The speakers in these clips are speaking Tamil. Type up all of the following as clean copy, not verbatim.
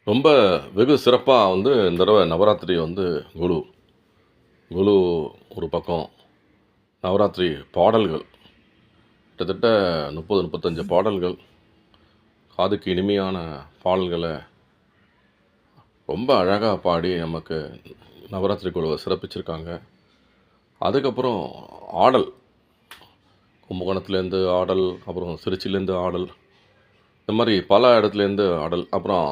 ரொம்ப வெகு சிறப்பாக இந்த தடவை நவராத்திரி குலு குலு ஒரு பக்கம் நவராத்திரி பாடல்கள் கிட்டத்தட்ட 30-35 பாடல்கள், காதுக்கு இனிமையான பாடல்களை ரொம்ப அழகாக பாடி நமக்கு நவராத்திரி குழுவை சிறப்பிச்சிருக்காங்க. அதுக்கப்புறம் ஆடல், கும்பகோணத்துலேருந்து ஆடல், அப்புறம் திருச்சியிலேருந்து ஆடல், இந்த மாதிரி பல இடத்துலேருந்து ஆடல். அப்புறம்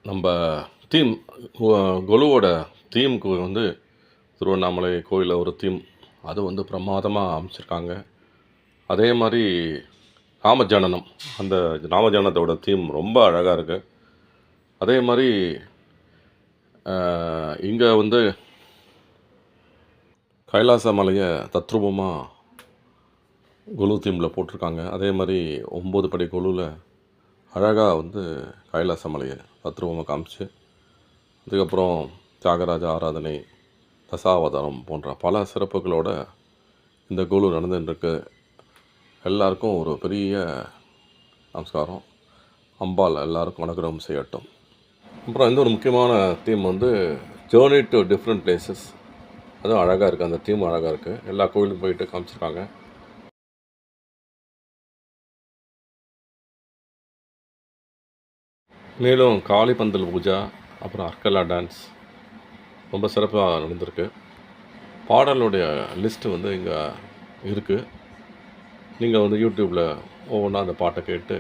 நம்ம தீம் கொலுவோட தீமுக்கு திருவண்ணாமலை கோயிலில் ஒரு தீம், அது பிரமாதமாக அமைச்சிருக்காங்க. அதே மாதிரி ராமஜனனம், அந்த ராமஜனனத்தோட தீம் ரொம்ப அழகாக இருக்குது. அதே மாதிரி இங்கே கைலாச மலையை தத்ரூபமாக கொலு தீமில் போட்டிருக்காங்க. அதே மாதிரி 9 படி கொலுவில் அழகாக கைலாச மலையை தத்ரூபமாக காமிச்சு, அதுக்கப்புறம் தியாகராஜ ஆராதனை, தசாவதாரம் போன்ற பல சிறப்புகளோட இந்த கொலு நடந்துட்டுருக்கு. எல்லாருக்கும் ஒரு பெரிய நமஸ்காரம். அம்பாள் எல்லாருக்கும் அனுகிரகம் செய்யட்டும். அப்புறம் ஒரு முக்கியமான theme journey to different places, அதுவும் அழகாக இருக்குது. அந்த தீம் அழகாக இருக்குது. எல்லா கோயிலுக்கும் போயிட்டு காமிச்சிருக்காங்க. மேலும் காளிபந்தல் பூஜா, அப்புறம் அர்க்கலா டான்ஸ் ரொம்ப சிறப்பாக நடந்திருக்கு. பாடலுடைய லிஸ்ட்டு இங்கே இருக்குது. நீங்கள் யூடியூப்பில் ஒவ்வொன்றா அந்த பாட்டை கேட்டு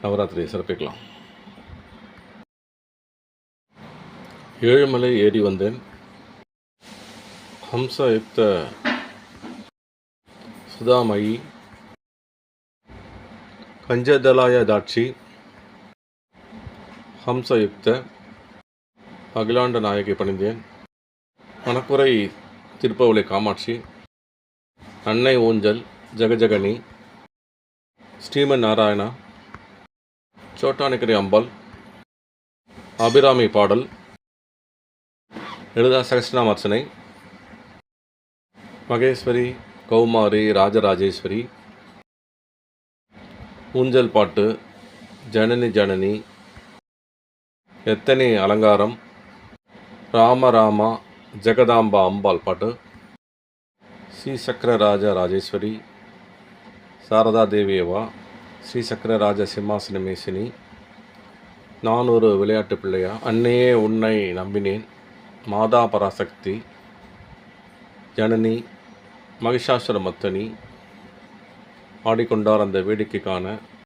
நவராத்திரியை சிறப்பிக்கலாம். ஏழுமலை ஏறி வந்தேன், ஹம்சயுக்த சுதாமயி, கஞ்சதலாய தாட்சி, ஹம்சயுக்த அகிலாண்ட நாயகி பணிந்தேன், மணக்குறை திருப்பவுளை காமாட்சி, அன்னை ஊஞ்சல் ஜெகஜகனி, ஸ்ரீமன் நாராயணா, சோட்டானிக்கரை அம்பாள், அபிராமி பாடல், எழுதா சகஸ்ரநாம அர்ச்சனை, மகேஸ்வரி, கௌமாரி, ராஜராஜேஸ்வரி, ஊஞ்சல் பாட்டு, ஜனனி ஜனனி, எத்தனை அலங்காரம், ராம ராமா, ஜெகதாம்பா அம்பாள் பாட்டு, ஸ்ரீ சக்கரராஜ ராஜேஸ்வரி, சாரதா தேவியவா, ஸ்ரீ சக்கரராஜ சிம்மாசனமேசினி, நான் ஒரு விளையாட்டு பிள்ளையா, அன்னையே உன்னை நம்பினேன், மாதா பராசக்தி, ஜனனி, மகிஷாசுர மத்தனி, ஆடிக்கொண்டார் அந்த வேடிக்கை காண,